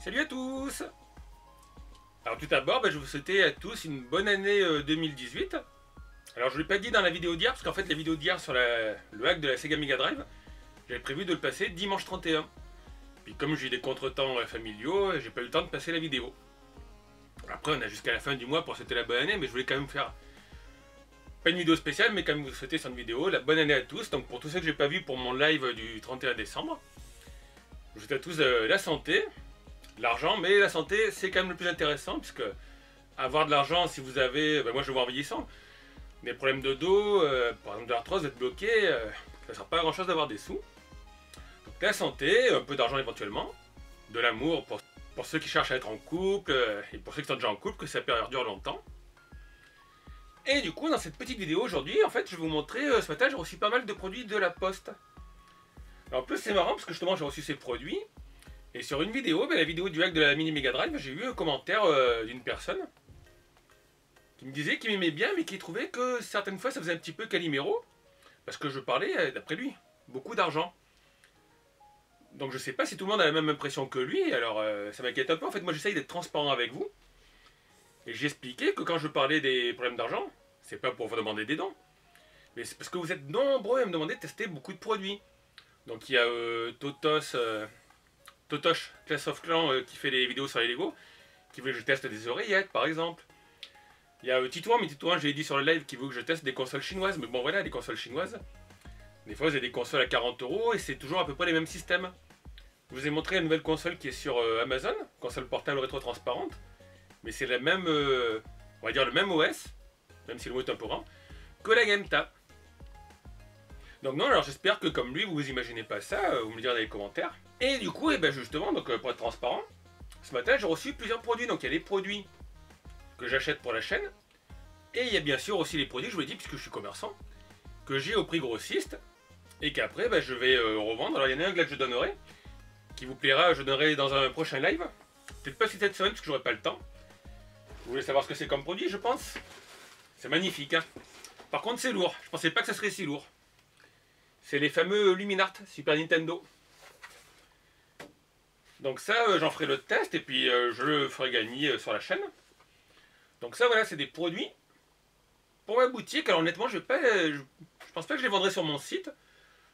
Salut à tous. Alors tout d'abord, je vais vous souhaiter à tous une bonne année 2018. Alors je ne l'ai pas dit dans la vidéo d'hier, parce qu'en fait la vidéo d'hier sur le hack de la Sega Mega Drive, j'avais prévu de le passer dimanche 31. Puis comme j'ai eu des contretemps familiaux, j'ai pas eu le temps de passer la vidéo. Après on a jusqu'à la fin du mois pour souhaiter la bonne année, mais je voulais quand même faire, pas une vidéo spéciale, mais quand même vous souhaiter sur une vidéo, la bonne année à tous. Donc pour tous ceux que j'ai pas vu pour mon live du 31 décembre, je vous souhaite à tous la santé, l'argent, mais la santé c'est quand même le plus intéressant, puisque avoir de l'argent, si vous avez, moi je vois en vieillissant, des problèmes de dos, par exemple de l'arthrose, d'être bloqué, ça ne sert pas à grand chose d'avoir des sous. Donc la santé, un peu d'argent éventuellement, de l'amour pour ceux qui cherchent à être en couple, et pour ceux qui sont déjà en couple, que ça perdure longtemps. Et du coup, dans cette petite vidéo aujourd'hui, en fait, je vais vous montrer, ce matin j'ai reçu pas mal de produits de la poste. Alors en plus c'est marrant, parce que justement j'ai reçu ces produits, et sur une vidéo, la vidéo du hack de la Mini Mega Drive, j'ai eu un commentaire d'une personne qui me disait qu'il m'aimait bien, mais qui trouvait que certaines fois ça faisait un petit peu Calimero, parce que je parlais, d'après lui, beaucoup d'argent. Donc je sais pas si tout le monde a la même impression que lui, alors ça m'inquiète un peu. En fait, moi j'essaye d'être transparent avec vous, et j'ai expliqué que quand je parlais des problèmes d'argent, c'est pas pour vous demander des dons, mais c'est parce que vous êtes nombreux à me demander de tester beaucoup de produits. Donc il y a Totosh Clash of Clans qui fait des vidéos sur les Lego, qui veut que je teste des oreillettes par exemple. Il y a Titouan, mais Titouan, j'ai dit sur le live, qui veut que je teste des consoles chinoises. Mais bon, voilà, les consoles chinoises. Des fois, vous avez des consoles à 40 € et c'est toujours à peu près les mêmes systèmes. Je vous ai montré la nouvelle console qui est sur Amazon, console portable rétro-transparente. Mais c'est la même, on va dire le même OS, même si le mot est un peu rang, que la GameTap. Donc non, alors j'espère que comme lui, vous vous imaginez pas ça, vous me le direz dans les commentaires. Et du coup, justement, donc, pour être transparent, ce matin, j'ai reçu plusieurs produits. Donc il y a des produits que j'achète pour la chaîne, et il y a bien sûr aussi les produits, je vous l'ai dit puisque je suis commerçant, que j'ai au prix grossiste, et qu'après je vais revendre. Alors il y en a un que là que je donnerai, qui vous plaira, je donnerai dans un prochain live, peut-être pas cette semaine parce que j'aurai pas le temps. Vous voulez savoir ce que c'est comme produit, je pense? C'est magnifique, hein. Par contre c'est lourd, je pensais pas que ça serait si lourd. C'est les fameux Luminart Super Nintendo. Donc ça, j'en ferai le test, et puis je le ferai gagner sur la chaîne. Donc ça, voilà, c'est des produits pour ma boutique. Alors honnêtement, je pense pas que je les vendrai sur mon site.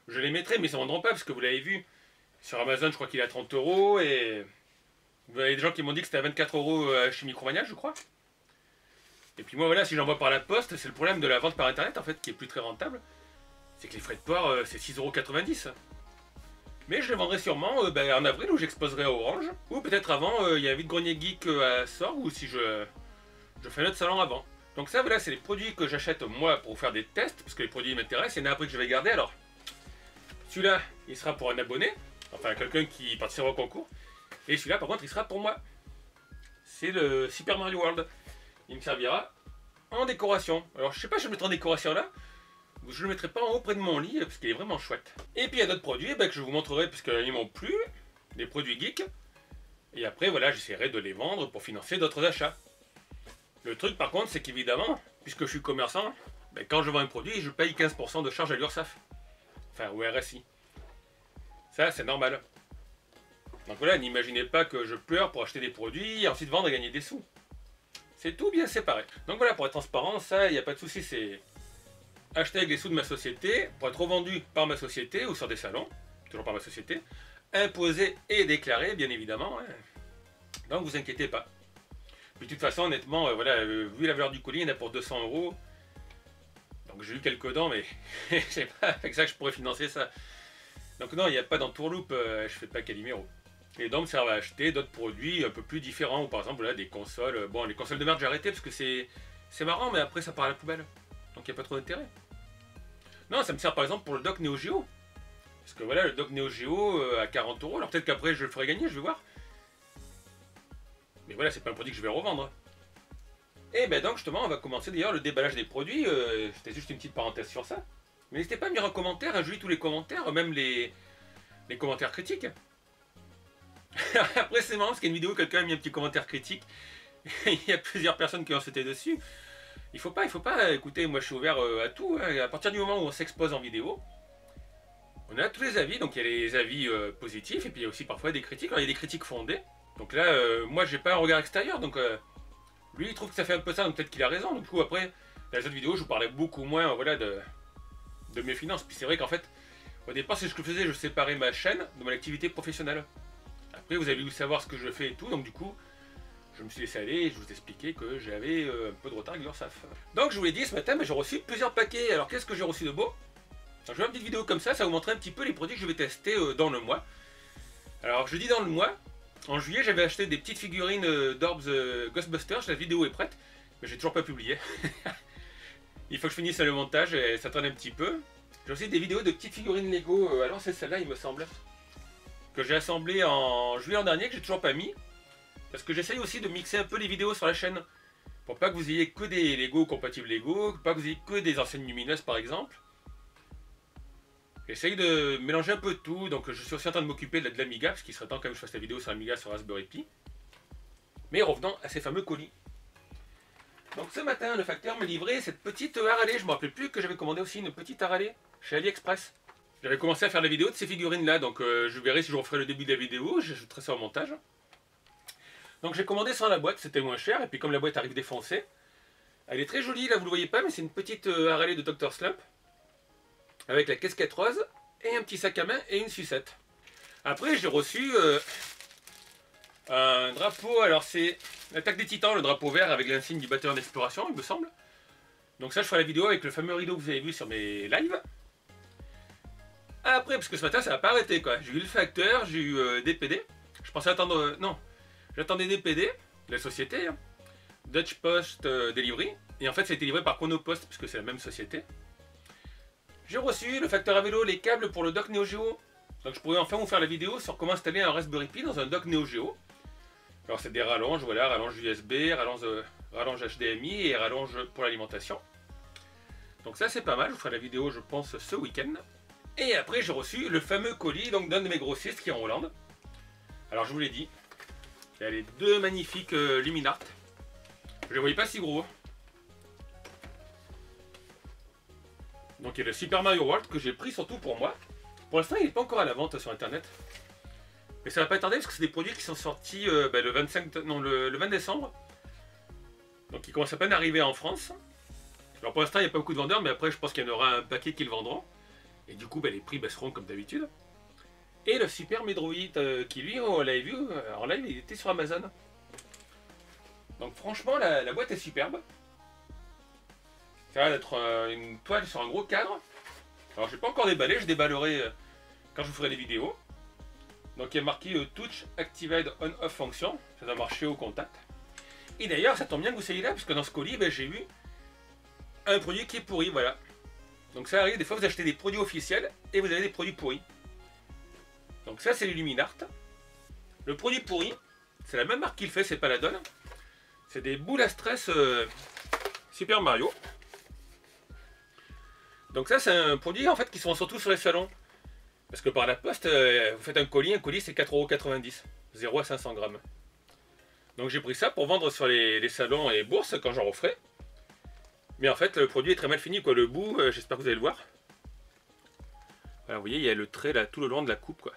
Je les mettrai, mais ils ne vendront pas, parce que vous l'avez vu, sur Amazon, je crois qu'il est à 30 €, et vous avez des gens qui m'ont dit que c'était à 24 € chez Micromania, je crois. Et puis moi, voilà, si j'envoie par la poste, c'est le problème de la vente par internet, en fait, qui est plus très rentable. C'est que les frais de port, c'est 6,90 €. Mais je les vendrai sûrement en avril, où j'exposerai à Orange. Ou peut-être avant, il y a un vide-grenier geek à Sorgue, ou si je fais notre salon avant. Donc ça, voilà, c'est les produits que j'achète moi pour faire des tests, parce que les produits m'intéressent, et il y en a après que je vais garder. Alors, celui-là, il sera pour un abonné, enfin quelqu'un qui participera au concours. Et celui-là, par contre, il sera pour moi. C'est le Super Mario World. Il me servira en décoration. Alors, je sais pas si je le mettrai en décoration là, ou je le mettrai pas en haut près de mon lit, parce qu'il est vraiment chouette. Et puis il y a d'autres produits que je vous montrerai, puisqu'ils m'ont plu, des produits geeks. Et après, voilà, j'essaierai de les vendre pour financer d'autres achats. Le truc par contre, c'est qu'évidemment, puisque je suis commerçant, quand je vends un produit, je paye 15% de charge à l'URSSAF. Enfin, au RSI. Ça, c'est normal. Donc voilà, n'imaginez pas que je pleure pour acheter des produits et ensuite vendre et gagner des sous. C'est tout bien séparé. Donc voilà, pour être transparent, ça, il n'y a pas de souci, c'est acheter avec les sous de ma société, pour être revendu par ma société ou sur des salons, toujours par ma société, imposé et déclaré, bien évidemment. Hein. Donc vous inquiétez pas. Puis de toute façon, honnêtement, voilà, vu la valeur du colis, il y en a pour 200 €. Donc j'ai eu quelques dents, mais c'est pas avec ça que je pourrais financer ça. Donc non, il n'y a pas d'entourloupe, je fais pas Calimero. Et donc ça va acheter d'autres produits un peu plus différents, ou par exemple là, des consoles. Bon, les consoles de merde, j'ai arrêté parce que c'est marrant, mais après ça part à la poubelle. Donc il n'y a pas trop d'intérêt. Non, ça me sert par exemple pour le dock Neo Geo. Parce que voilà, le dock Neo Geo à 40 €. Alors peut-être qu'après je le ferai gagner, je vais voir. Mais voilà, c'est pas un produit que je vais revendre. Et donc justement, on va commencer d'ailleurs le déballage des produits. C'était juste une petite parenthèse sur ça. Mais n'hésitez pas à me dire en commentaire, je lis tous les commentaires, même les commentaires critiques. Après c'est marrant parce qu'il y a une vidéo, quelqu'un a mis un petit commentaire critique. Il y a plusieurs personnes qui ont sauté dessus. Il faut pas, écoutez, moi je suis ouvert à tout, hein. À partir du moment où on s'expose en vidéo, on a tous les avis, donc il y a les avis positifs, et puis il y a aussi parfois des critiques. Alors il y a des critiques fondées. Donc là, moi j'ai pas un regard extérieur, donc lui il trouve que ça fait un peu ça, donc peut-être qu'il a raison. Donc, du coup après, dans les autres vidéos, je vous parlais beaucoup moins voilà, de mes finances. Puis c'est vrai qu'en fait, au départ c'est ce que je faisais, je séparais ma chaîne de mon activité professionnelle. Après vous avez voulu savoir ce que je fais et tout, donc du coup, je me suis laissé aller et je vous expliquais que j'avais un peu de retard avec l'URSSAF. Donc je vous l'ai dit ce matin, mais j'ai reçu plusieurs paquets. Alors qu'est-ce que j'ai reçu de beau? Alors, je vais faire une petite vidéo comme ça va vous montrer un petit peu les produits que je vais tester dans le mois. Alors je dis dans le mois, en juillet j'avais acheté des petites figurines d'Orbs Ghostbusters, la vidéo est prête, mais j'ai toujours pas publié. Il faut que je finisse le montage et ça traîne un petit peu. J'ai aussi des vidéos de petites figurines Lego, alors c'est celle-là il me semble, que j'ai assemblée en juillet l'an dernier, que j'ai toujours pas mis. Parce que j'essaye aussi de mixer un peu les vidéos sur la chaîne. Pour pas que vous ayez que des Lego compatibles Lego, pas que vous ayez que des enseignes lumineuses par exemple. J'essaye de mélanger un peu de tout, donc je suis aussi en train de m'occuper de l'Amiga, parce qu'il serait temps quand même que je fasse la vidéo sur l'Amiga sur Raspberry Pi. Mais revenons à ces fameux colis. Donc ce matin, le facteur m'a livré cette petite Harley. Je me rappelais plus que j'avais commandé aussi une petite Harley chez AliExpress. J'avais commencé à faire la vidéo de ces figurines là, donc je verrai si je referai le début de la vidéo, j'ajouterai ça au montage. Donc j'ai commandé sans la boîte, c'était moins cher, et puis comme la boîte arrive défoncée, elle est très jolie, là vous le voyez pas, mais c'est une petite Harley de Dr Slump, avec la casquette rose, et un petit sac à main, et une sucette. Après j'ai reçu un drapeau, alors c'est l'attaque des titans, le drapeau vert avec l'insigne du batteur d'exploration, il me semble. Donc ça je ferai la vidéo avec le fameux rideau que vous avez vu sur mes lives. Après, parce que ce matin ça n'a pas arrêté quoi, j'ai eu le facteur, j'ai eu des PD, je pensais attendre, non. J'attendais des PD, la société, hein, Dutch Post Delivery, et en fait ça a été livré par Chronopost, puisque c'est la même société. J'ai reçu le facteur à vélo, les câbles pour le dock Neo Geo. Donc je pourrais enfin vous faire la vidéo sur comment installer un Raspberry Pi dans un dock Neo Geo. Alors c'est des rallonges, voilà, rallonge USB, rallonge HDMI et rallonge pour l'alimentation. Donc ça c'est pas mal, je vous ferai la vidéo je pense ce week-end. Et après j'ai reçu le fameux colis donc d'un de mes grossistes qui est en Hollande. Alors je vous l'ai dit, il y a les deux magnifiques Luminart. Je les voyais pas si gros. Donc il y a le Super Mario World que j'ai pris surtout pour moi. Pour l'instant il n'est pas encore à la vente sur internet. Mais ça va pas tarder parce que c'est des produits qui sont sortis le 20 décembre. Donc ils commencent à peine à arriver en France. Alors pour l'instant il n'y a pas beaucoup de vendeurs, mais après je pense qu'il y en aura un paquet qui le vendront. Et du coup les prix baisseront comme d'habitude. Et le Super Metroid qui lui, on l'avait vu en live, il était sur Amazon. Donc franchement, la boîte est superbe. Ça va d'être une toile sur un gros cadre. Alors j'ai pas encore déballé, je déballerai quand je vous ferai des vidéos. Donc il y a marqué Touch Activate On-Off Function. Ça doit marcher au contact. Et d'ailleurs, ça tombe bien que vous soyez là, puisque dans ce colis, j'ai eu un produit qui est pourri, voilà. Donc ça arrive, des fois vous achetez des produits officiels et vous avez des produits pourris. Donc ça c'est l'Illuminart. Le produit pourri, c'est la même marque qui le fait, c'est Paladon. C'est des boules à stress Super Mario. Donc ça c'est un produit en fait qui sont surtout sur les salons. Parce que par la poste, vous faites un colis c'est 4,90 €, 0 à 500 grammes. Donc j'ai pris ça pour vendre sur les salons et bourses quand j'en referai. Mais en fait le produit est très mal fini quoi, le bout, j'espère que vous allez le voir. Voilà, vous voyez il y a le trait là tout le long de la coupe quoi.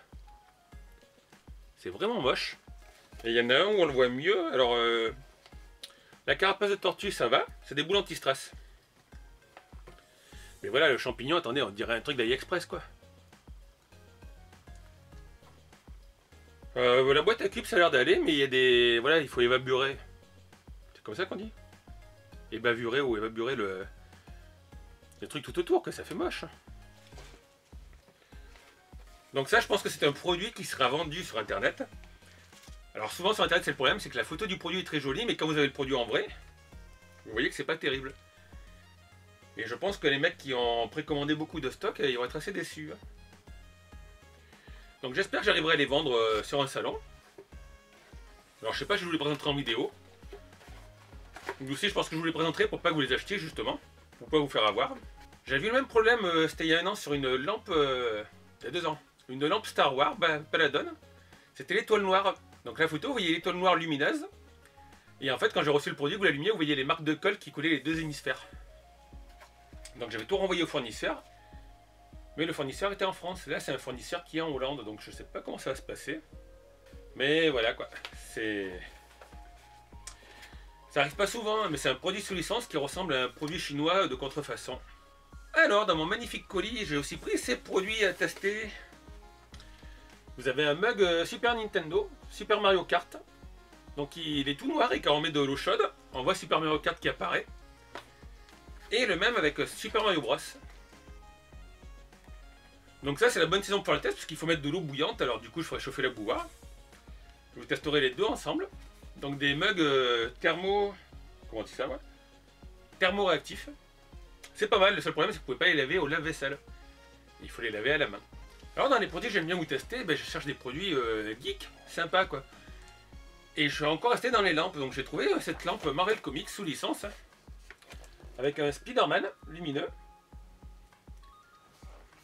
C'est vraiment moche. Et il y en a un où on le voit mieux. Alors, la carapace de tortue, ça va. C'est des boules anti-stress. Mais voilà, le champignon, attendez, on dirait un truc d'AliExpress, quoi. La boîte à cubes, ça a l'air d'aller, mais il y a des... Voilà, il faut évaporer. C'est comme ça qu'on dit? Évaporer ou évaporer le truc tout autour, que ça fait moche. Donc ça, je pense que c'est un produit qui sera vendu sur internet. Alors souvent sur internet c'est le problème, c'est que la photo du produit est très jolie, mais quand vous avez le produit en vrai, vous voyez que c'est pas terrible. Et je pense que les mecs qui ont précommandé beaucoup de stock, ils vont être assez déçus. Donc j'espère que j'arriverai à les vendre sur un salon. Alors je sais pas si je vous les présenterai en vidéo. Vous aussi je pense que je vous les présenterai pour pas que vous les achetiez justement, pour pas vous faire avoir. J'avais eu le même problème, c'était il y a un an sur une lampe, il y a 2 ans. Une lampe Star Wars, Paladon. C'était l'étoile noire. Donc la photo, vous voyez l'étoile noire lumineuse. Et en fait, quand j'ai reçu le produit, vous l'allumez, vous voyez les marques de colle qui collaient les deux hémisphères. Donc j'avais tout renvoyé au fournisseur. Mais le fournisseur était en France. Là, c'est un fournisseur qui est en Hollande, donc je sais pas comment ça va se passer. Mais voilà quoi. Ça arrive pas souvent, hein, mais c'est un produit sous licence qui ressemble à un produit chinois de contrefaçon. Alors, dans mon magnifique colis, j'ai aussi pris ces produits à tester. Vous avez un mug Super Nintendo, Super Mario Kart. Donc il est tout noir et quand on met de l'eau chaude, on voit Super Mario Kart qui apparaît. Et le même avec Super Mario Bros. Donc ça c'est la bonne saison pour faire le test parce qu'il faut mettre de l'eau bouillante. Alors du coup je ferai chauffer la bouilloire. Je vous testerai les deux ensemble. Donc des mugs thermo... Comment on dit ça, ouais, thermo-réactifs. C'est pas mal, le seul problème c'est que vous pouvez pas les laver au lave-vaisselle. Il faut les laver à la main. Alors dans les produits que j'aime bien vous tester, je cherche des produits geeks, sympas quoi. Et je suis encore resté dans les lampes, donc j'ai trouvé cette lampe Marvel Comics sous licence. Avec un Spider-Man lumineux.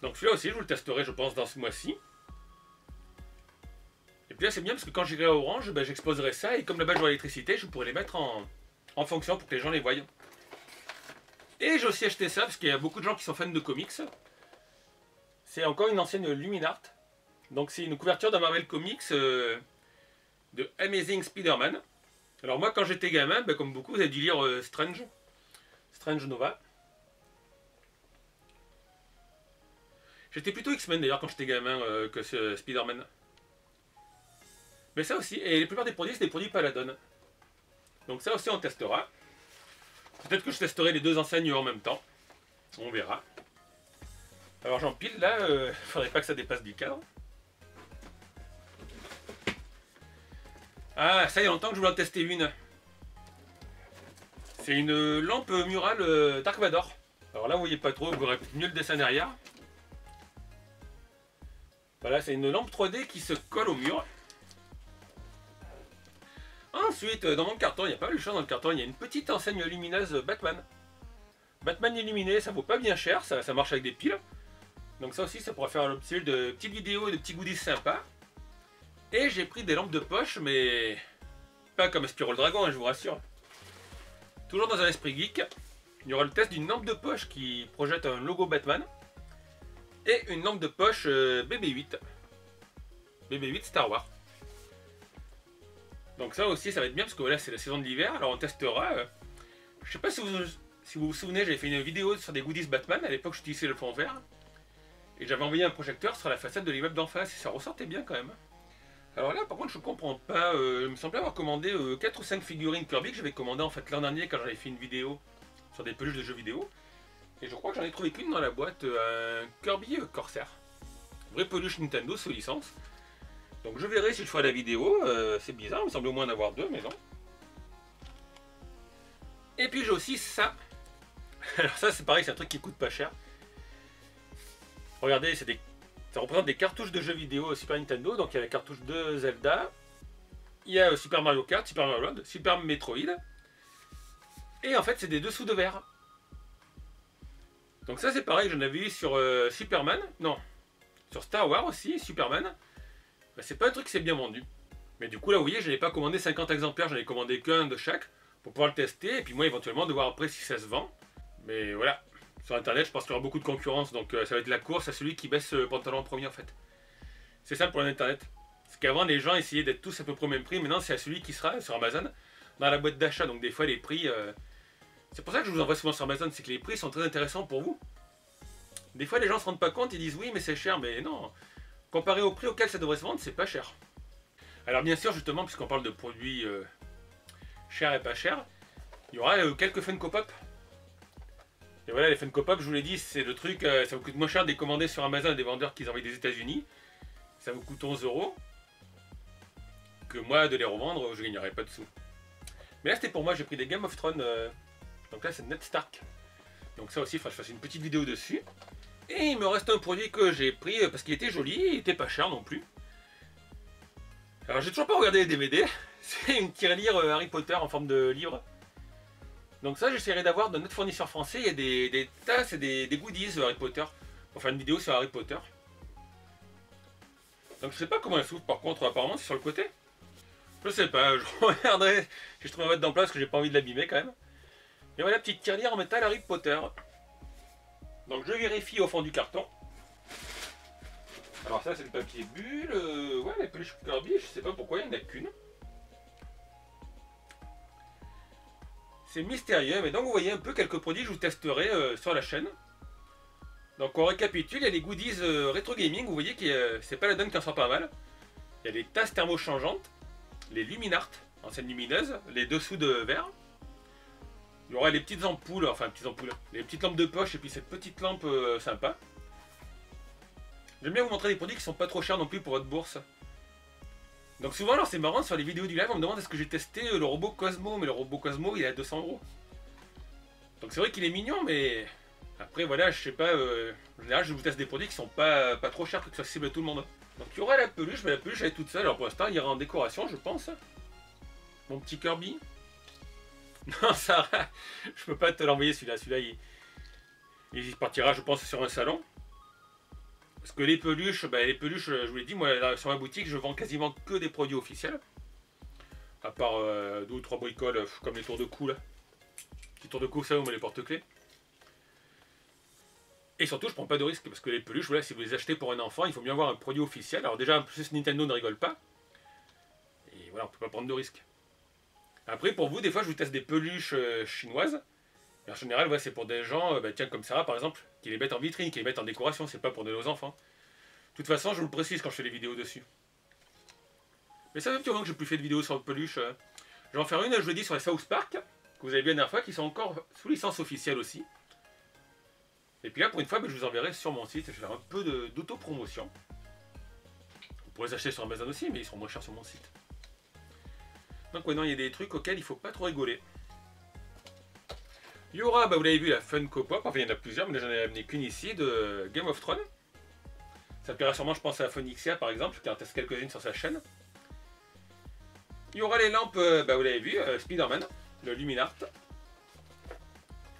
Donc celui-là aussi je vous le testerai je pense dans ce mois-ci. Et puis là c'est bien parce que quand j'irai à Orange, j'exposerai ça et comme là-bas j'aurai l'électricité, je pourrai les mettre en fonction pour que les gens les voient. Et j'ai aussi acheté ça parce qu'il y a beaucoup de gens qui sont fans de comics. C'est encore une ancienne Luminart. Donc c'est une couverture d'un Marvel Comics de Amazing Spider-Man. Alors moi quand j'étais gamin, comme beaucoup vous avez dû lire Strange Nova. J'étais plutôt X-Men d'ailleurs quand j'étais gamin que ce Spider-Man. Mais ça aussi, et la plupart des produits c'est des produits Paladon. Donc ça aussi on testera. Peut-être que je testerai les deux enseignes en même temps. On verra. Alors j'empile là, faudrait pas que ça dépasse du cadre. Ah, ça il y a longtemps que je voulais en tester une. C'est une lampe murale Dark Vador. Alors là vous voyez pas trop, vous verrez mieux le dessin derrière. Voilà, c'est une lampe 3D qui se colle au mur. Ensuite, dans mon carton, il y a pas mal de choses dans le carton. Il y a une petite enseigne lumineuse Batman. Batman illuminé, ça vaut pas bien cher, ça marche avec des piles. Donc ça aussi, ça pourra faire l'objet de petites vidéos et de petits goodies sympas. Et j'ai pris des lampes de poche, mais pas comme Spyro le Dragon, je vous rassure. Toujours dans un esprit geek, il y aura le test d'une lampe de poche qui projette un logo Batman. Et une lampe de poche BB-8. BB-8 Star Wars. Donc ça aussi ça va être bien parce que voilà c'est la saison de l'hiver. Alors on testera. Je sais pas si vous vous souvenez, j'avais fait une vidéo sur des goodies Batman. À l'époque j'utilisais le fond vert. Et j'avais envoyé un projecteur sur la façade de l'immeuble d'en face. Et ça ressortait bien quand même. Alors là par contre je comprends pas. Il me semblait avoir commandé 4 ou 5 figurines Kirby que j'avais commandé en fait l'an dernier quand j'avais fait une vidéo sur des peluches de jeux vidéo. Et je crois que j'en ai trouvé qu'une dans la boîte, un Kirby Corsair. Vraie peluche Nintendo sous licence. Donc je verrai si je ferai la vidéo, c'est bizarre, il me semble au moins en avoir deux, mais non. Et puis j'ai aussi ça. Alors ça c'est pareil, c'est un truc qui coûte pas cher. Regardez, ça représente des cartouches de jeux vidéo Super Nintendo. Donc il y a la cartouche de Zelda, il y a Super Mario Kart, Super Mario World, Super Metroid. Et en fait c'est des dessous de verre. Donc ça c'est pareil, j'en avais eu sur Superman, non, sur Star Wars aussi, Superman. C'est pas un truc qui s'est bien vendu. Mais du coup là vous voyez, je n'ai pas commandé 50 exemplaires, j'en ai commandé qu'un de chaque pour pouvoir le tester. Et puis moi éventuellement de voir après si ça se vend. Mais voilà, sur internet je pense qu'il y aura beaucoup de concurrence. Donc ça va être la course à celui qui baisse le pantalon en premier en fait. C'est ça le problème d'internet. Parce qu'avant les gens essayaient d'être tous à peu près au même prix. Maintenant c'est à celui qui sera sur Amazon dans la boîte d'achat. Donc des fois les prix... C'est pour ça que je vous envoie souvent sur Amazon, c'est que les prix sont très intéressants pour vous. Des fois les gens se rendent pas compte, ils disent oui mais c'est cher, mais non. Comparé au prix auquel ça devrait se vendre, c'est pas cher. Alors bien sûr, justement, puisqu'on parle de produits chers et pas chers, il y aura quelques Funko Pop. Et voilà, les Funko Pop, je vous l'ai dit, c'est le truc, ça vous coûte moins cher de les commander sur Amazon à des vendeurs qui envoient des États-Unis. Ça vous coûte 11 €. Que moi, de les revendre, je ne gagnerai pas de sous. Mais là, c'était pour moi, j'ai pris des Game of Thrones. Donc là, c'est Ned Stark. Donc ça aussi, il faudra que je fasse une petite vidéo dessus. Et il me reste un produit que j'ai pris parce qu'il était joli, il était pas cher non plus. Alors j'ai toujours pas regardé les DVD, c'est une tirelire Harry Potter en forme de livre. Donc ça j'essaierai d'avoir de notre fournisseur français, il y a des tasses et des goodies Harry Potter. Pour faire une vidéo sur Harry Potter. Donc je sais pas comment elle s'ouvre par contre, apparemment c'est sur le côté. Je sais pas, je regarderai si je trouve un mode d'emploi parce que j'ai pas envie de l'abîmer quand même. Et voilà, petite tirelire en métal Harry Potter. Donc je vérifie au fond du carton. Alors ça c'est le papier bulle, ouais la peluche Kirby, je sais pas pourquoi il n'y en a qu'une. C'est mystérieux, mais donc vous voyez un peu quelques produits que je vous testerai sur la chaîne. Donc on récapitule, il y a les goodies rétro gaming, vous voyez que c'est pas la donne qui en sort pas mal. Il y a les tasses thermochangeantes, les Luminart, anciennes lumineuses, les dessous de verre. Il y aura les petites ampoules, enfin petites ampoules, les petites lampes de poche et puis cette petite lampe sympa. J'aime bien vous montrer des produits qui sont pas trop chers non plus pour votre bourse. Donc souvent, alors c'est marrant, sur les vidéos du live, on me demande est-ce que j'ai testé le robot Cosmo, mais le robot Cosmo il est à 200 €. Donc c'est vrai qu'il est mignon, mais après voilà, je sais pas, en général je vous teste des produits qui sont pas trop chers, que ce soit accessible à tout le monde. Donc il y aura la peluche, mais la peluche elle est toute seule, alors pour l'instant il ira en décoration je pense. Mon petit Kirby. Non Sarah, je peux pas te l'envoyer celui-là, il partira je pense sur un salon. Parce que les peluches, je vous l'ai dit, moi là, sur ma boutique, je vends quasiment que des produits officiels. À part 2 ou 3 bricoles, comme les tours de cou là. Petits tours de cou, ça, vous me les porte-clés. Et surtout, je prends pas de risque, parce que les peluches, voilà, si vous les achetez pour un enfant, il faut bien avoir un produit officiel. Alors déjà, en plus, Nintendo ne rigole pas. Et voilà, on peut pas prendre de risque. Après, pour vous, des fois, je vous teste des peluches chinoises. Et en général, ouais, c'est pour des gens, tiens, comme Sarah par exemple, qui les mettent en vitrine, qui les mettent en décoration, c'est pas pour donner aux enfants. De toute façon, je vous le précise quand je fais les vidéos dessus. Mais ça fait un petit moment que j'ai plus fait de vidéos sur le peluche. Je vais en faire une jeudi sur les South Park, que vous avez vu la dernière fois, qui sont encore sous licence officielle aussi. Et puis là, pour une fois, je vous enverrai sur mon site, je vais faire un peu d'auto-promotion. Vous pourrez les acheter sur Amazon aussi, mais ils seront moins chers sur mon site. Donc ouais, non, il y a des trucs auxquels il faut pas trop rigoler. Il y aura, vous l'avez vu, la Funko Pop, enfin il y en a plusieurs, mais j'en ai amené qu'une ici, de Game of Thrones. Ça plaira sûrement, je pense, à Phonixia par exemple, qui en teste quelques-unes sur sa chaîne. Il y aura les lampes, vous l'avez vu, Spider-Man, le Luminart.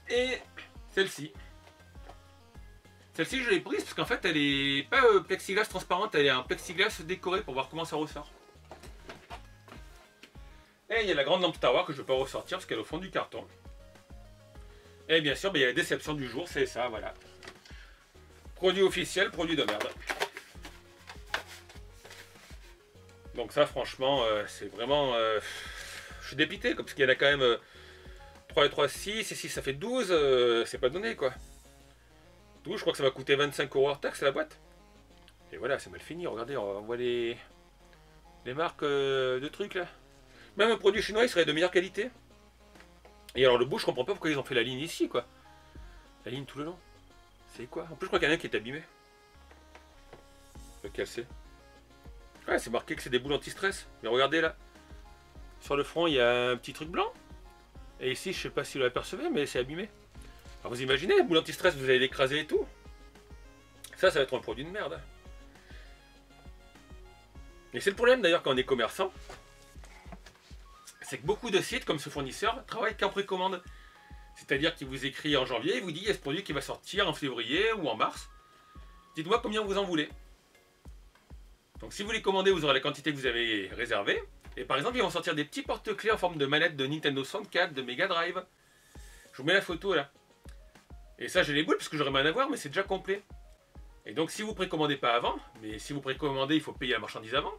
Et celle-ci. Celle-ci, je l'ai prise parce qu'en fait, elle est pas plexiglas transparente, elle est un plexiglas décoré pour voir comment ça ressort. Et il y a la grande lampe Star Wars que je ne vais pas ressortir parce qu'elle est au fond du carton. Et bien sûr, il y a la déception du jour, c'est ça, voilà. Produit officiel, produit de merde. Donc ça, franchement, c'est vraiment... je suis dépité, parce qu'il y en a quand même 3 et 3, 6, et 6, ça fait 12, c'est pas donné, quoi. 12, je crois que ça va coûter 25 € hors taxe, la boîte. Et voilà, c'est mal fini, regardez, on voit les marques de trucs, là. Même un produit chinois, il serait de meilleure qualité. Et alors le bout, je comprends pas pourquoi ils ont fait la ligne ici, quoi. La ligne tout le long. C'est quoi? En plus, je crois qu'il y en a un qui est abîmé. Lequel c'est? Ouais, c'est marqué que c'est des boules anti-stress. Mais regardez là. Sur le front, il y a un petit truc blanc. Et ici, je sais pas si vous l'apercevez, mais c'est abîmé. Alors vous imaginez, les boules anti-stress, vous allez l'écraser et tout. Ça va être un produit de merde. Et c'est le problème d'ailleurs quand on est commerçant. C'est que beaucoup de sites comme ce fournisseur travaillent qu'en précommande. C'est-à-dire qu'il vous écrit en janvier, il vous dit il y a ce produit qui va sortir en février ou en mars. Dites-moi combien vous en voulez. Donc si vous les commandez, vous aurez la quantité que vous avez réservée. Et par exemple, ils vont sortir des petits porte-clés en forme de manette de Nintendo 64, de Mega Drive. Je vous mets la photo là. Et ça, j'ai les boules parce que j'aurais mal à voir, mais c'est déjà complet. Et donc si vous précommandez pas avant, mais si vous précommandez, il faut payer la marchandise avant.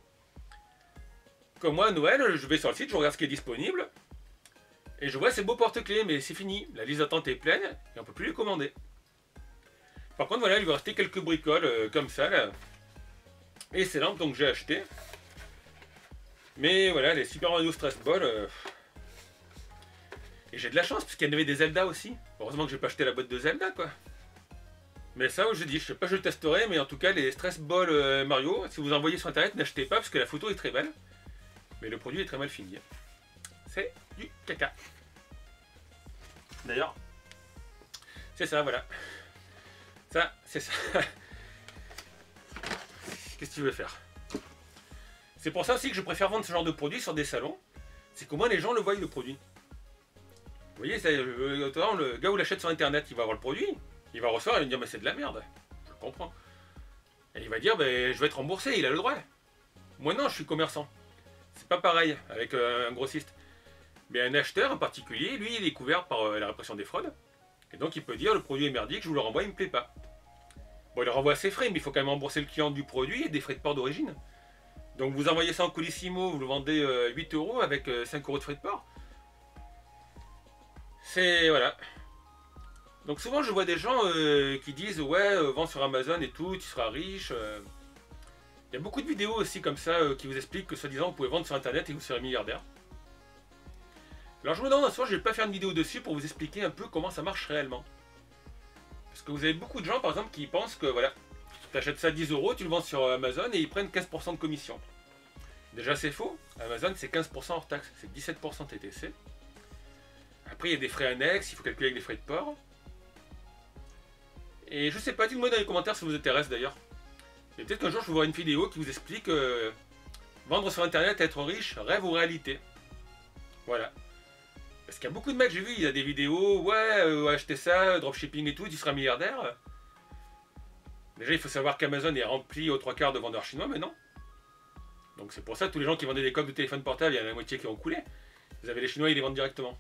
Comme moi, à Noël, je vais sur le site, je regarde ce qui est disponible. Et je vois ces beaux porte-clés, mais c'est fini. La liste d'attente est pleine et on ne peut plus les commander. Par contre, voilà, il va rester quelques bricoles comme ça, là. Et ces lampes, donc j'ai acheté. Mais voilà, les Super Mario Stress Ball. Et j'ai de la chance, parce qu'il y en avait des Zelda aussi. Heureusement que j'ai pas acheté la boîte de Zelda, quoi. Mais ça, je dis, je sais pas, je le testerai, mais en tout cas, les Stress Ball Mario, si vous en voyez sur internet, n'achetez pas, parce que la photo est très belle. Mais le produit est très mal fini. C'est du caca. D'ailleurs, c'est ça, voilà. Ça, c'est ça. Qu'est-ce que tu veux faire? C'est pour ça aussi que je préfère vendre ce genre de produit sur des salons. C'est qu'au moins les gens le voient, le produit. Vous voyez, le gars où l'achète sur internet, il va avoir le produit. Il va recevoir et il va me dire, mais c'est de la merde. Je le comprends. Et il va dire, je vais être remboursé, il a le droit. Moi non, je suis commerçant. c'est pas pareil avec un grossiste. Mais un acheteur en particulier, lui, il est couvert par la répression des fraudes. Et donc il peut dire le produit est merdique, je vous le renvoie, il me plaît pas. Bon, il renvoie ses frais, mais il faut quand même rembourser le client du produit et des frais de port d'origine. Donc vous envoyez ça en Colissimo, vous le vendez 8 € avec 5 € de frais de port. C'est... voilà. Donc souvent je vois des gens qui disent ouais, vends sur Amazon et tout, tu seras riche. Il y a beaucoup de vidéos aussi comme ça qui vous expliquent que soi-disant vous pouvez vendre sur internet et vous serez milliardaire. Alors je me demande un soir, je vais pas faire une vidéo dessus pour vous expliquer un peu comment ça marche réellement. Parce que vous avez beaucoup de gens par exemple qui pensent que voilà, tu achètes ça 10 €, tu le vends sur Amazon et ils prennent 15% de commission. Déjà c'est faux, Amazon c'est 15% hors taxe, c'est 17% TTC. Après il y a des frais annexes, il faut calculer avec les frais de port. Et je sais pas, dites-moi dans les commentaires si ça vous intéresse d'ailleurs. Et peut-être qu'un jour je vous ferai une vidéo qui vous explique vendre sur internet, être riche, rêve ou réalité. Voilà. Parce qu'il y a beaucoup de mecs, j'ai vu, il y a des vidéos, ouais, acheter ça, dropshipping et tout, tu seras milliardaire. Déjà il faut savoir qu'Amazon est rempli aux 3/4 de vendeurs chinois maintenant. Donc c'est pour ça que tous les gens qui vendaient des coques de téléphone portable, il y en a la moitié qui ont coulé. Vous avez les Chinois, ils les vendent directement.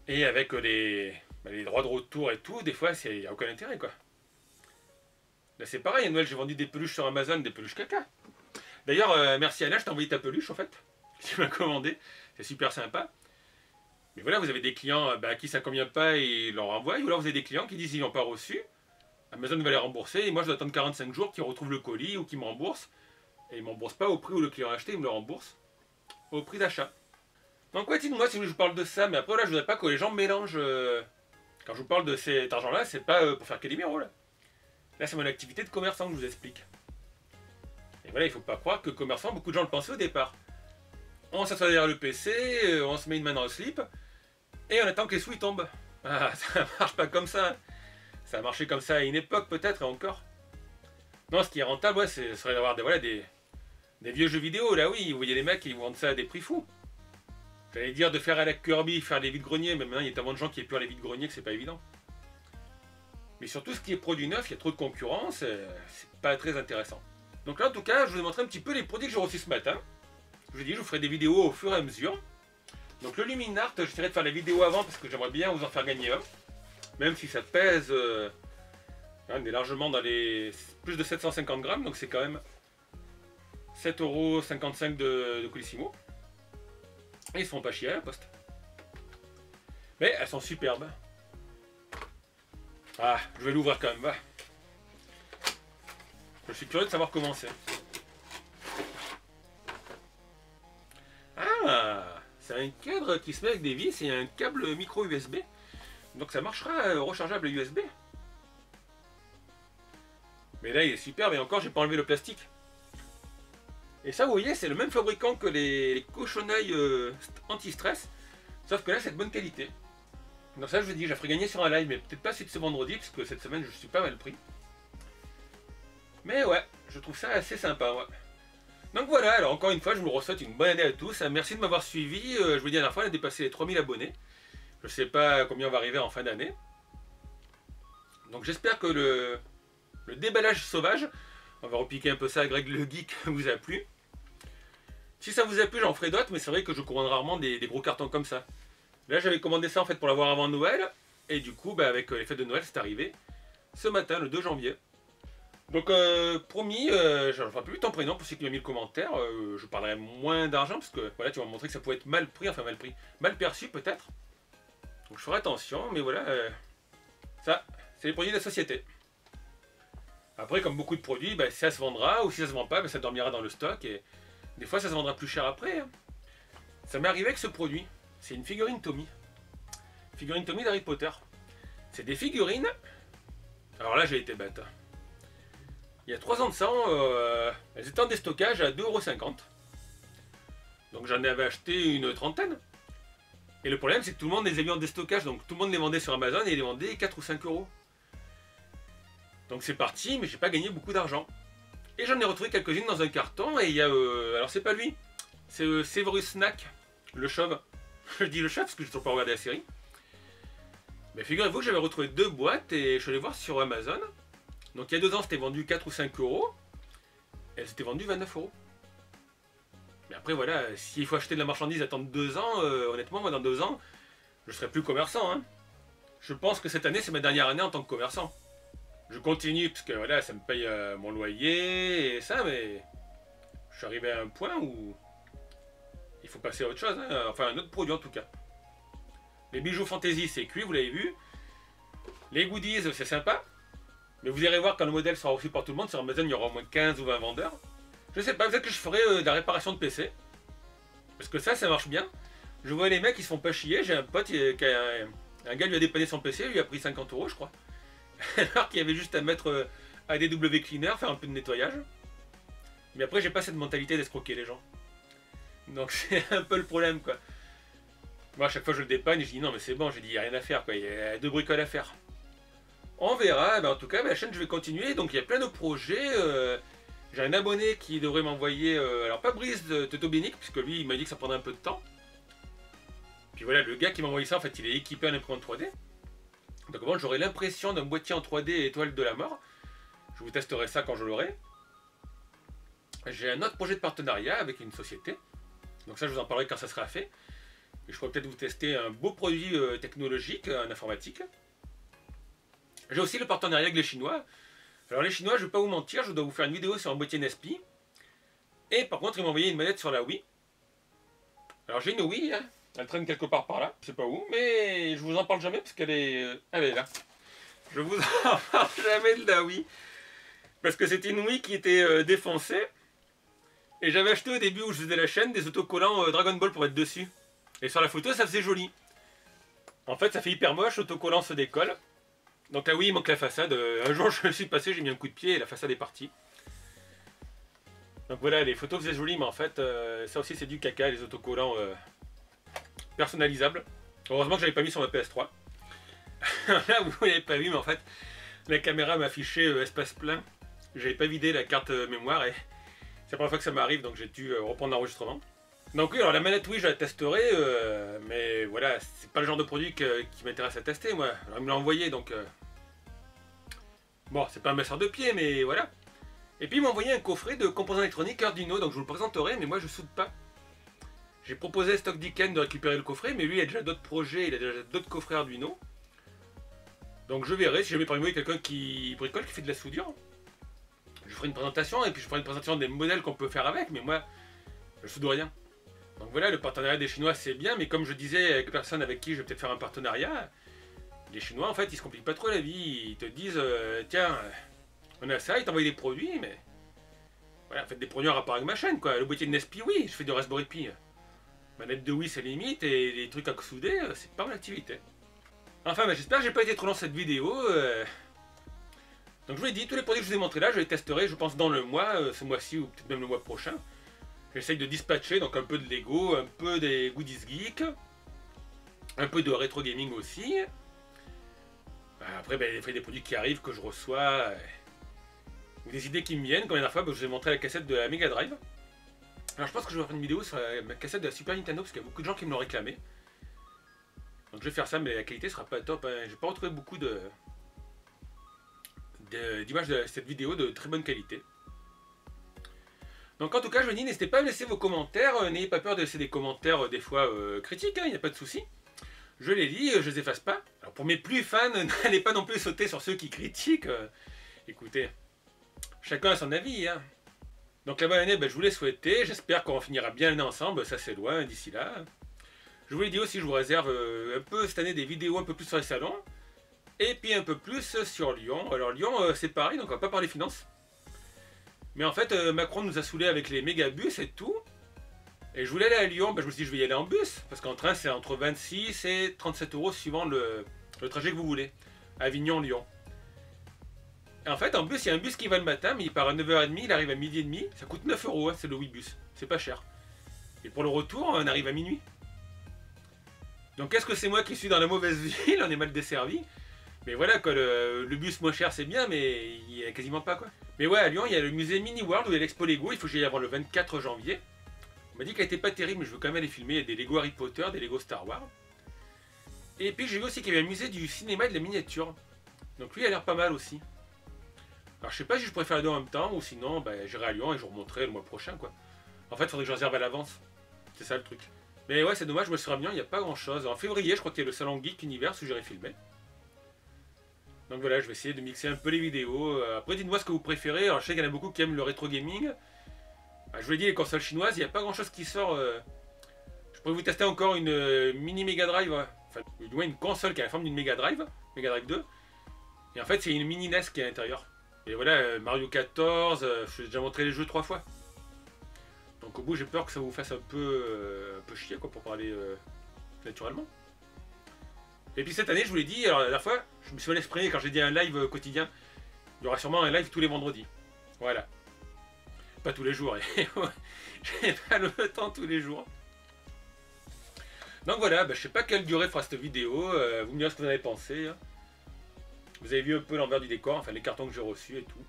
Et avec les droits de retour et tout, des fois il n'y a aucun intérêt quoi. Là c'est pareil, à Noël j'ai vendu des peluches sur Amazon, des peluches caca. D'ailleurs, merci Anna, je t'ai envoyé ta peluche en fait. Tu m'as commandé, c'est super sympa. Mais voilà, vous avez des clients à qui ça ne convient pas et ils leur renvoient. Ou alors vous avez des clients qui disent qu'ils n'ont pas reçu. Amazon va les rembourser et moi je dois attendre 45 jours qu'ils retrouvent le colis ou qu'ils me remboursent. Et ils ne me remboursent pas au prix où le client a acheté, ils me le remboursent au prix d'achat. Donc ouais, dites-moi si je vous parle de ça, mais après là je voudrais pas que les gens mélangent. Quand je vous parle de cet argent-là, c'est pas pour faire Calimero là. Là c'est mon activité de commerçant que je vous explique. Et voilà, il ne faut pas croire que commerçant, beaucoup de gens le pensaient au départ. On s'assoit derrière le PC, on se met une main dans le slip, et on attend que les sous tombent. Ah, ça marche pas comme ça. Ça a marché comme ça à une époque peut-être, et encore. Non, ce qui est rentable, ouais, ce serait d'avoir des vieux jeux vidéo, là oui, vous voyez les mecs, ils vendent ça à des prix fous. J'allais dire de faire à la Kirby, faire des vides-greniers, mais maintenant il y a tellement de gens qui épurent les vides-greniers que c'est pas évident. Mais surtout ce qui est produit neuf, il y a trop de concurrence, c'est pas très intéressant. Donc là en tout cas, je vous ai montré un petit peu les produits que j'ai reçus ce matin. Je vous ai dit, je vous ferai des vidéos au fur et à mesure. Donc le Luminart, j'essaierai de faire la vidéo avant parce que j'aimerais bien vous en faire gagner un. Même si ça pèse, on est largement dans les plus de 750 grammes, donc c'est quand même 7,55 € de Colissimo. Et ils se font pas chier à la poste. Mais elles sont superbes. Ah, je vais l'ouvrir quand même, va. Je suis curieux de savoir comment c'est. Ah, c'est un cadre qui se met avec des vis et un câble micro USB. Donc ça marchera rechargeable USB. Mais là il est superbe et encore j'ai pas enlevé le plastique. Et ça vous voyez c'est le même fabricant que les cochonnailles anti-stress. Sauf que là c'est de bonne qualité. Donc ça je vous dis, je la ferai gagner sur un live, mais peut-être pas ce vendredi, parce que cette semaine je suis pas mal pris. Mais ouais, je trouve ça assez sympa, ouais. Donc voilà, alors encore une fois, je vous souhaite une bonne année à tous. Merci de m'avoir suivi. Je vous dis la dernière fois, on a dépassé les 3000 abonnés. Je sais pas combien on va arriver en fin d'année. Donc j'espère que le déballage sauvage, on va repiquer un peu ça à Greg le Geek, vous a plu. Si ça vous a plu, j'en ferai d'autres, mais c'est vrai que je commande rarement des gros cartons comme ça. Là, j'avais commandé ça en fait pour l'avoir avant Noël. Et du coup, avec les fêtes de Noël, c'est arrivé ce matin, le 2 janvier. Donc promis, j'en ferai plus ton prénom pour ceux qui m'ont mis le commentaire, je parlerai moins d'argent parce que voilà, tu m'as montré que ça pouvait être mal pris, enfin mal pris, mal perçu peut-être. Donc je ferai attention, mais voilà, ça, c'est les produits de la société. Après, comme beaucoup de produits, si ça se vendra, ou si ça se vend pas, ça dormira dans le stock, et des fois ça se vendra plus cher après. Hein. Ça m'est arrivé avec ce produit, c'est une figurine Tommy. Figurine Tommy d'Harry Potter. C'est des figurines, alors là j'ai été bête. Il y a 3 ans de ça, elles étaient en déstockage à 2,50 €. Donc j'en avais acheté une trentaine. Et le problème c'est que tout le monde les a mis en déstockage, donc tout le monde les vendait sur Amazon et les vendait 4 ou 5 €. Donc c'est parti, mais j'ai pas gagné beaucoup d'argent. Et j'en ai retrouvé quelques-unes dans un carton, et il y a... alors c'est pas lui, c'est Severus Snack, le chauve. Je dis le chauve parce que j'ai toujours pas regardé la série. Mais figurez-vous que j'avais retrouvé 2 boîtes, et je suis allé voir sur Amazon. Donc il y a 2 ans, c'était vendu 4 ou 5 €. Elles étaient vendues 29 €. Mais après voilà, s'il faut acheter de la marchandise, attendre 2 ans, honnêtement moi dans 2 ans, je serai plus commerçant. Hein. Je pense que cette année c'est ma dernière année en tant que commerçant. Je continue parce que voilà, ça me paye mon loyer et ça, mais je suis arrivé à un point où il faut passer à autre chose, hein. Enfin un autre produit en tout cas. Les bijoux fantasy c'est cuit, vous l'avez vu. Les goodies c'est sympa. Mais vous irez voir quand le modèle sera reçu par tout le monde, sur Amazon il y aura au moins 15 ou 20 vendeurs. Je sais pas, peut-être que je ferai de la réparation de PC. Parce que ça marche bien. Je vois les mecs qui se font pas chier. J'ai un pote qui a un gars lui a dépanné son PC, lui a pris 50 € je crois. Alors qu'il y avait juste à mettre ADW Cleaner, faire un peu de nettoyage. Mais après j'ai pas cette mentalité d'escroquer les gens. Donc c'est un peu le problème quoi. Moi à chaque fois je le dépanne et je dis non mais c'est bon, j'ai dit il n'y a rien à faire quoi, il y a 2 bricoles à faire. On verra, en tout cas la chaîne je vais continuer, donc il y a plein de projets. J'ai un abonné qui devrait m'envoyer, alors pas Brice de Totobénique, puisque lui il m'a dit que ça prendrait un peu de temps. Puis voilà, le gars qui m'a envoyé ça en fait il est équipé à l'imprimante 3D. Donc bon, j'aurai l'impression d'un boîtier en 3D étoile de la mort. Je vous testerai ça quand je l'aurai. J'ai un autre projet de partenariat avec une société. Donc ça je vous en parlerai quand ça sera fait. Et je pourrais peut-être vous tester un beau produit technologique en informatique. J'ai aussi le partenariat avec les Chinois. Alors les Chinois, je ne vais pas vous mentir, je dois vous faire une vidéo sur un boîtier Nespi. Et par contre, ils m'ont envoyé une manette sur la Wii. Alors j'ai une Wii, hein. Elle traîne quelque part par là, je sais pas où, mais je vous en parle jamais parce qu'elle est là. Je vous en parle jamais de la Wii. Parce que c'était une Wii qui était défoncée. Et j'avais acheté au début où je faisais la chaîne des autocollants Dragon Ball pour mettre dessus. Et sur la photo, ça faisait joli. En fait, ça fait hyper moche, l'autocollant se décolle. Donc là oui, il manque la façade. Un jour je me suis passé, j'ai mis un coup de pied et la façade est partie. Donc voilà, les photos faisaient jolies, mais en fait, ça aussi c'est du caca, les autocollants personnalisables. Heureusement que j'avais pas mis sur ma PS3. Là vous l'avez pas vu, mais en fait, la caméra m'affichait espace plein. J'avais pas vidé la carte mémoire et c'est la première fois que ça m'arrive, donc j'ai dû reprendre l'enregistrement. Donc oui, alors la manette oui, je la testerai, mais voilà, c'est pas le genre de produit qui m'intéresse à tester moi. Alors il me l'a envoyé, donc bon, c'est pas un masseur de pied, mais voilà. Et puis il m'a envoyé un coffret de composants électroniques Arduino, donc je vous le présenterai, mais moi je soude pas. J'ai proposé à Stock Dicken de récupérer le coffret, mais lui il a déjà d'autres projets, il a déjà d'autres coffrets Arduino. Donc je verrai, si jamais parmi vous il y a quelqu'un qui bricole, qui fait de la soudure. Je ferai une présentation, et puis je ferai une présentation des modèles qu'on peut faire avec, mais moi, je soude rien. Donc voilà, le partenariat des Chinois c'est bien, mais comme je disais avec les personnes avec qui je vais peut-être faire un partenariat, les Chinois en fait ils se compliquent pas trop la vie, ils te disent tiens, on a ça, ils t'envoient des produits, mais voilà, faites des produits en rapport avec ma chaîne quoi. Le boîtier de Nespi, oui, je fais du Raspberry Pi. Manette de Wii c'est limite, et les trucs à souder, c'est pas mon activité. Enfin, j'espère que j'ai pas été trop long cette vidéo. Donc je vous l'ai dit, tous les produits que je vous ai montrés là, je les testerai je pense dans le mois, ce mois-ci ou peut-être même le mois prochain. J'essaye de dispatcher, donc un peu de Lego, un peu des goodies geek, un peu de rétro gaming aussi. Après, il y a des produits qui arrivent, que je reçois, ou des idées qui me viennent. Comme la dernière fois, je vous ai montré la cassette de la Mega Drive. Alors je pense que je vais faire une vidéo sur la cassette de la Super Nintendo, parce qu'il y a beaucoup de gens qui me l'ont réclamé. Donc je vais faire ça, mais la qualité sera pas top. Hein. J'ai pas retrouvé beaucoup d'images de cette vidéo de très bonne qualité. Donc en tout cas, je vous dis, n'hésitez pas à me laisser vos commentaires, n'ayez pas peur de laisser des commentaires des fois critiques, il n'y a pas de souci. Je les lis, je les efface pas. Alors pour mes plus fans, n'allez pas non plus sauter sur ceux qui critiquent. Écoutez, chacun a son avis. Hein. Donc la bonne année, je vous l'ai souhaité, j'espère qu'on finira bien l'année ensemble, ça c'est loin d'ici là. Je vous l'ai dit aussi, je vous réserve un peu cette année des vidéos un peu plus sur les salons, et puis un peu plus sur Lyon. Alors Lyon, c'est pareil, donc on va pas parler finances. Mais en fait, Macron nous a saoulés avec les mégabus et tout. Et je voulais aller à Lyon, je me suis dit je vais y aller en bus. Parce qu'en train c'est entre 26 et 37 € suivant le trajet que vous voulez. Avignon-Lyon. Et en fait en bus, il y a un bus qui va le matin, mais il part à 9h30, il arrive à 12h30. Ça coûte 9 €, hein, c'est le Ouibus. C'est pas cher. Et pour le retour, on arrive à minuit. Donc est-ce que c'est moi qui suis dans la mauvaise ville, on est mal desservi? Mais voilà, quoi, le bus moins cher c'est bien, mais il n'y a quasiment pas quoi. Mais ouais, à Lyon, il y a le musée Mini World où il y a l'expo Lego, il faut que j'aille avant le 24 janvier. On m'a dit qu'elle était pas terrible, mais je veux quand même aller filmer. Il y a des Lego Harry Potter, des Lego Star Wars. Et puis j'ai vu aussi qu'il y avait un musée du cinéma et de la miniature. Donc lui, il a l'air pas mal aussi. Alors je sais pas si je préfère les deux en même temps, ou sinon, j'irai à Lyon et je vous remontrerai le mois prochain quoi. En fait, il faudrait que je réserve à l'avance. C'est ça le truc. Mais ouais, c'est dommage, je me suis revenu, il n'y a pas grand chose. En février, je crois qu'il y a le salon Geek Universe où j'irai filmer. Donc voilà, je vais essayer de mixer un peu les vidéos. Après, dites-moi ce que vous préférez. Alors, je sais qu'il y en a beaucoup qui aiment le rétro gaming. Je vous l'ai dit, les consoles chinoises, il n'y a pas grand chose qui sort. Je pourrais vous tester encore une mini Mega Drive. Enfin, du moins une console qui a la forme d'une Mega Drive. Mega Drive 2. Et en fait, c'est une mini NES qui est à l'intérieur. Et voilà, Mario 14, je vous ai déjà montré les jeux 3 fois. Donc au bout, j'ai peur que ça vous fasse un peu chier, quoi, pour parler naturellement. Et puis cette année, je vous l'ai dit, alors la dernière fois, je me suis mal exprimé quand j'ai dit un live quotidien. Il y aura sûrement un live tous les vendredis. Voilà. Pas tous les jours. J'ai pas le temps tous les jours. Donc voilà, je sais pas quelle durée fera cette vidéo. Vous me direz ce que vous en avez pensé. Hein. Vous avez vu un peu l'envers du décor, enfin les cartons que j'ai reçus et tout.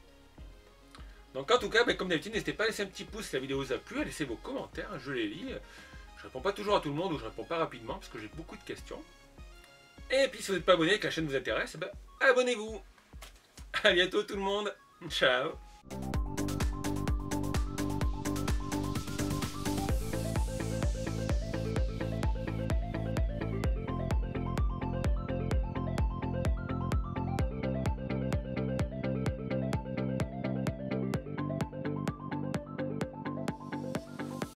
Donc en tout cas, comme d'habitude, n'hésitez pas à laisser un petit pouce si la vidéo vous a plu, à laisser vos commentaires, je les lis. Je réponds pas toujours à tout le monde ou je réponds pas rapidement parce que j'ai beaucoup de questions. Et puis si vous n'êtes pas abonné et que la chaîne vous intéresse, abonnez-vous. À bientôt tout le monde. Ciao.